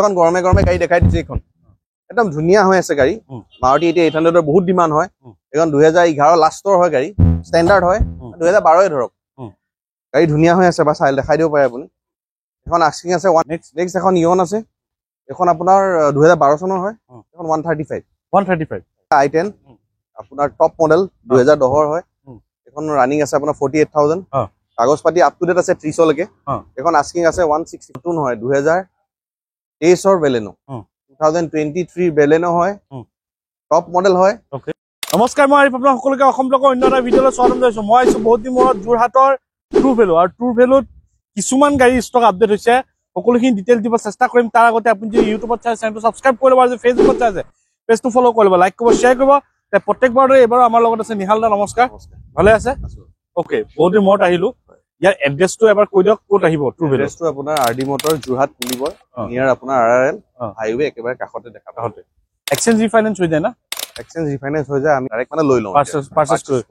এখন গৰমে গৰমে গাড়ী দেখাই দিছে এখন একদম ধুনীয়া হৈ আছে গাড়ী মাৰুতি 800 ৰ বহুত ডিমান্ড হয় এখন 2011 লাষ্টৰ হয় গাড়ী ষ্টেণ্ডাৰ্ড হয় 2012 ধৰক গাড়ী ধুনীয়া হৈ আছে বা চাই দেখাই দিব পাৰে আপুনি এখন আস্কিং আছে নেক্সট এখন ইয়ন আছে এখন আপোনাৰ 2012 চনৰ হয় এখন 135 i10 আপোনাৰ টপ মডেল 2010 ৰ হয় এখন ৰানিং আছে আপোনাৰ 48000 কাগজ পাতি আপ টু ডেট আছে 30 লৈকে এখন আস্কিং আছে 160 টুন হয় 2023 ৰ বেলেনো 2023 বেলেনো হয় টপ মডেল হয় ওকে নমস্কাৰ মই আৰিফ আপোনাক সকলোকে অসম ব্লকৰ অন্য এটা ভিডিঅ'লৈ স্বাগতম জনাইছো মই আছো বহুত দিন মূৰত যোৰহাটৰ ট্ৰু ভেলু আৰু ট্ৰু ভেলুত কিছুমান গাড়ী ষ্টক আপডেট হৈছে সকলোখিনি ডিটেইল দিব চেষ্টা কৰিম তাৰ আগতে আপুনি যদি ইউটিউবত চাই চেনেলটো সাবস্ক্ৰাইব কৰি ল'ব আৰু ফেচবুকত চাই পেজটো ফলো কৰি ল'ব লাইক কৰিব শ্বেয়াৰ কৰিব প্ৰত্যেকবাৰে এবাৰ আমাৰ লগত আছে নিহাল দা নমস্কাৰ ভালে আছে ওকে বহুত দিন মূৰত আহিলো ইয়াৰ এড্ৰেছটো এবাৰ কৈ দিয়ক ক'ত আহিব ট্ৰু ভেলু এড্ৰেছটো আপোনাৰ আৰডি মটৰ যোৰহাট পুলিবৰ নিয়াৰ আপোনাৰ আৰআৰএল হাইৱে একেবাৰে কাষতে দেখা পাওঁতে এক্সচেঞ্জ ৰিফাইনেন্স হৈ যায় না এক্সচেঞ্জ ৰিফাইনেন্স হৈ যায় আমি ডাইৰেক্ট মানে লৈ লওঁ পাৰচেজ কৰি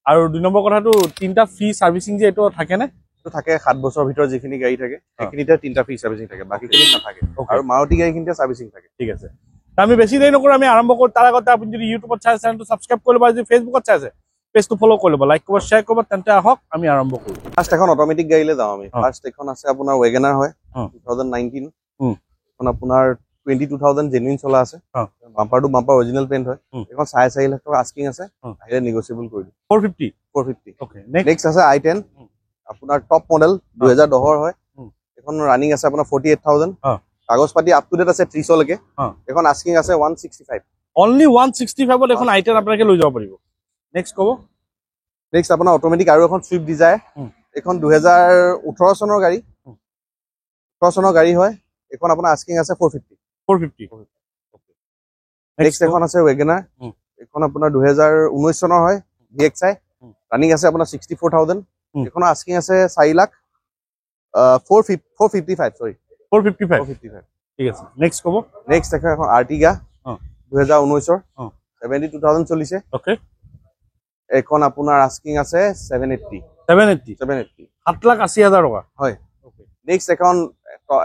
আৰু দুই নম্বৰ কথাটো তিনটা ফ্ৰী সাৰ্ভিসিং যে এটো থাকে নে তো থাকে 7 বছৰৰ ভিতৰত যিখিনি গাড়ী থাকে সেইখিনিতে তিনটা ফ্ৰী সাৰ্ভিসিং থাকে বাকিখিনি নাথাকে আৰু মাৰুতি গাড়ীখিনিতে সাৰ্ভিসিং থাকে ঠিক আছে আমি বেছি দেৰি নকৰো আমি আৰম্ভ কৰো তাৰ আগতে আপুনি যদি ইউটিউবত চাই চেনেলটো সাবস্ক্ৰাইব কৰি ল'ব আৰু যদি ফেচবুকত চাই পেজটো ফলো কৰি ল'ব লাইক কৰিব শ্বেয়াৰ কৰিব তেন্তে আহক আমি আৰম্ভ কৰো ফাৰ্স্ট এখন অটোমেটিক গাড়ীলৈ যাওঁ আমি ফাৰ্স্ট এখন আছে আপোনাৰ ৱেগনাৰ হয় 2019 এখন আপোনাৰ 22000 জেনুইন চলা আছে bumper to bumper original paint হয় এখন 4.5 লাখ টকা আস্কিং আছে আহিলে নেগোশিয়েবল কৰি দিম 450 ওকে নেক্সট আছে i10 আপোনাৰ টপ মডেল 2010 ৰ হয় এখন ৰানিং আছে আপোনাৰ 48000 কাগজ পাতি আপ টু ডেট আছে 30 লৈকে এখন আস্কিং আছে 165 অনলি 165 ত এখন i10 আপোনাকে লৈ যাব পাৰিব নেক্সট কব নেক্সট আপোনাৰ অটোমেটিক আৰু এখন সুইফট ডিজায়াৰ এখন 2018 চনৰ গাড়ী 18 চনৰ গাড়ী হয় এখন আপোনাৰ আস্কিং আছে 450 নেক্সট এখন আছে ৱেগনাৰ এখন আপোনাৰ 2019 চনৰ হয় VXI ৰানিং আছে আপোনাৰ 64000 এখন আস্কিং আছে 4 লাখ 455 সৰি 455 ঠিক আছে নেক্সট কব নেক্সট এখন আৰ্টিগা 2019 ৰ 72000 চলিছে ওকে এখন আপোনাৰ আস্কিং আছে 780 7,80,000 টকা হয় ওকে নেক্সট এখন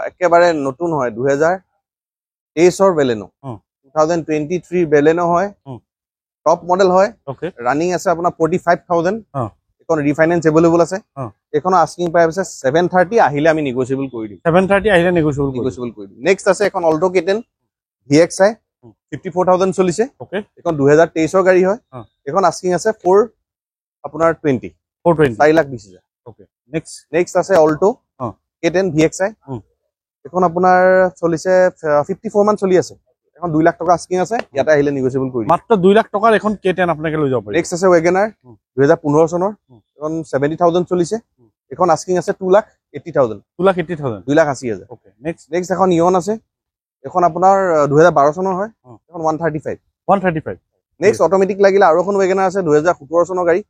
একেবাৰে নতুন হয় 2023 ৰ বেলেনো 2023 বেলেনো হয় টপ মডেল হয় ওকে ৰানিং আছে আপোনাৰ 45000 এখন ৰিফাইনেন্স এভেইলেবল আছে এখন আস্কিং প্ৰাইস আছে 730 আহিলে আমি নেগোশিয়েবল কৰি দিম 730 আহিলে নেগোশিয়েবল কৰি দিম নেক্সট আছে এখন অল্টো কেটেন VXI 54000 চলিছে ওকে এখন 2023 ৰ গাড়ী হয় এখন আস্কিং আছে 4 আপোনাৰ 4 লাখ 20000 ওকে নেক্সট আছে অল্টো কেটেন VXI এখন আপোনাৰ চলিছে 54 মান চলি আছে এখন 2 লাখ টকা আস্কিং আছে ইয়াতে আহিলে নেগোশিয়েবল কৰি দিম মাত্ৰ 2 লাখ টকাৰ এখন কেটেন আপোনাকে লৈ যাব পাৰিব নেক্সট আছে ৱেগনাৰ 2015 চনৰ এখন 70000 চলিছে এখন আস্কিং আছে 2,80,000 2,80,000 ওকে নেক্সট এখন ইয়ন আছে এখন আপোনাৰ 2012 চনৰ হয় এখন 135 নেক্সট অটোমেটিক লাগিলে আৰু এখন ৱেগনাৰ আছে 2017 চনৰ গাড়ী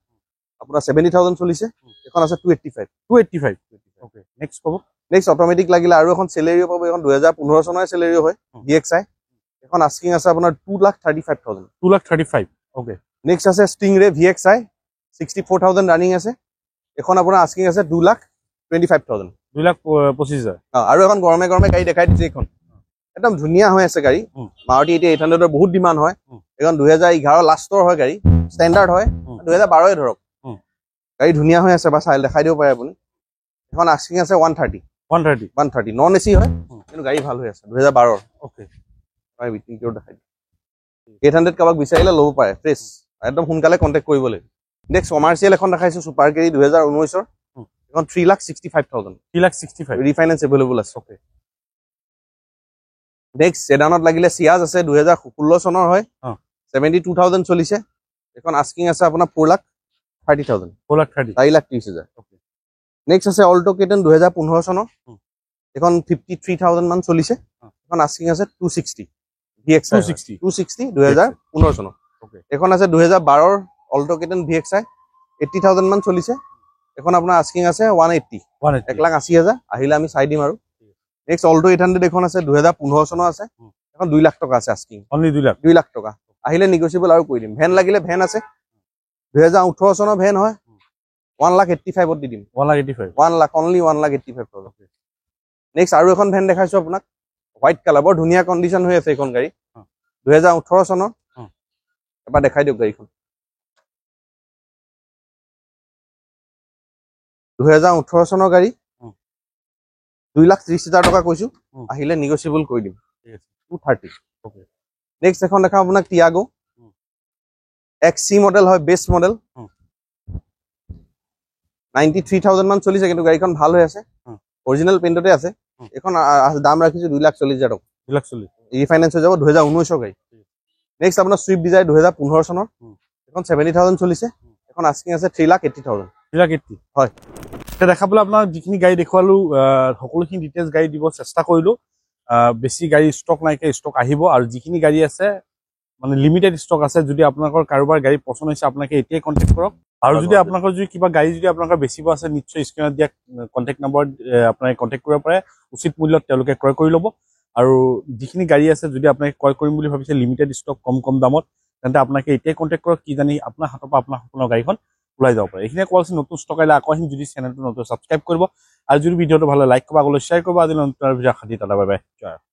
আপোনাৰ 70000 চলিছে এখন আছে 285 ওকে নেক্সট কব নেক্সট অটোমেটিক লাগিলে আৰু এখন সেলেৰিও পাব এখন 2015 চনৰ সেলেৰিও হয় VXI এখন আস্কিং আছে আপোনাৰ 2,35,000 ওকে নেক্সট আছে ষ্টিংৰে VXI 64000 ৰানিং আছে এখন আপোনাৰ আস্কিং আছে 2,25,000 2,25,000 আৰু এখন গৰমে গৰমে গাড়ী দেখাই দিছে এখন একদম ধুনীয়া হৈ আছে গাড়ী মাৰুতি 800 ৰ বহুত ডিমান্ড হয় এখন 2011 লাষ্টৰ হয় গাড়ী ষ্টেণ্ডাৰ্ড হয় 2012 ধৰক গাড়ী ধুনীয়া হৈ আছে বা চাই দেখাই দিব পাৰে আপুনি এখন আস্কিং আছে 130 নন এসি হয় কিন্তু গাড়ী ভাল হৈ আছে 2012 ওকে মই বিটিং কিও দেখাই দিম 800 কাবাক বিচাৰিলে ল'ব পাৰে ফ্ৰেছ একদম সোনকালে কন্টাক্ট কৰিব লাগিব নেক্সট কমাৰ্চিয়েল এখন দেখাইছো সুপাৰ কেৰি 2019 ৰ এখন 3,65,000 ৰিফাইনেন্স এভেইলেবল আছে ওকে নেক্সট সেডানত লাগিলে সিয়াজ আছে 2016 চনৰ হয় 72000 চলিছে এখন আস্কিং আছে আপোনাৰ 4,30,000 4,30,000 ওকে নেক্সট আছে অল্টো কেটেন 2015 চনৰ এখন 53,000 মান চলিছে এখন আস্কিং আছে 260 VXI 260 2015 চনৰ ওকে এখন আছে 2012 ৰ অল্টো কেটেন VXI 80,000 মান চলিছে এখন আপোনাৰ আস্কিং আছে 180 1,80,000 আহিলে আমি চাই দিম আৰু নেক্সট অল্টো 800 এখন আছে 2015 চনৰ আছে এখন 2 লাখ টকা আছে আস্কিং অনলি 2 লাখ টকা আহিলে নেগোশিয়েবল আৰু কৰি দিম ভেন লাগিলে ভেন আছে 2018 চনৰ ভেন হয় 1,85,000 দি দিম 1 লাখ অনলি 1,85,000 নেক্সট আৰু এখন ভেন দেখাইছো আপোনাক হোৱাইট কালাৰ বৰ ধুনীয়া কণ্ডিশ্যন হৈ আছে এইখন গাড়ী অ'। 2018 চনৰ অ'। এবাৰ দেখাই দিয়ক গাড়ীখন 2018 চনৰ গাড়ী অ'। 2,30,000 টকা কৈছো অ'। আহিলে নিগোচিয়েবল কৰি দিম ঠিক আছে 230 ওকে নেক্সট এখন দেখাম আপোনাক টিয়াগো XC মডেল হয় বেছ মডেল 93,000 মান চলিছে কিন্তু গাড়ীখন ভাল হৈ আছে অৰিজিনেল পেইণ্টতে আছে এখন দাম ৰাখিছো 2,40,000 টকা 240 ৰিফাইনেন্স হৈ যাব 2019 গাড়ী নেক্সট আপোনাৰ সুইফট ডিজায়াৰ 2015 চনৰ এখন 70,000 চলিছে এখন আস্কিং আছে 3,80,000 380 হয় এতিয়া দেখাবলৈ আপোনাক যিখিনি গাড়ী দেখুৱালো সকলোখিনি ডিটেইলছ গাড়ী দিব চেষ্টা কৰিলো বেছি গাড়ী ষ্টক নাইকে ষ্টক আহিব আৰু যিখিনি গাড়ী আছে মানে লিমিটেড ষ্টক আছে যদি আপোনালোকৰ কাৰোবাৰ গাড়ী পছন্দ হৈছে আপোনালোকে এতিয়াই কণ্টেক্ট কৰক আৰু যদি আপোনালোকৰ যদি কিবা গাড়ী যদি আপোনালোকৰ বেচিব আছে নিশ্চয় স্ক্ৰীনত দিয়া কণ্টেক্ট নম্বৰ আপোনালোকে কণ্টেক্ট কৰিব পাৰে উচিত মূল্যত তেওঁলোকে ক্ৰয় কৰি ল'ব আৰু যিখিনি গাড়ী আছে যদি আপোনালোকে ক্ৰয় কৰিম বুলি ভাবিছে লিমিটেড ষ্টক কম দামত তেন্তে আপোনালোকে এতিয়াই কণ্টেক্ট কৰক কি জানি আপোনাৰ হাতৰ পৰা আপোনাৰ সপোনৰ গাড়ীখন ওলাই যাব পাৰে এইখিনিয়ে কোৱা হৈছে নতুন ষ্টক আহিলে আকৌ আহিম যদি চেনেলটো নতুন ছাবস্ক্ৰাইব কৰিব আৰু যদি ভিডিঅ'টো ভাল লাইক কৰিব আগলৈ শ্বেয়াৰ কৰিব আজিলৈ নতুন ভিডিঅ' খাতি বাই বাই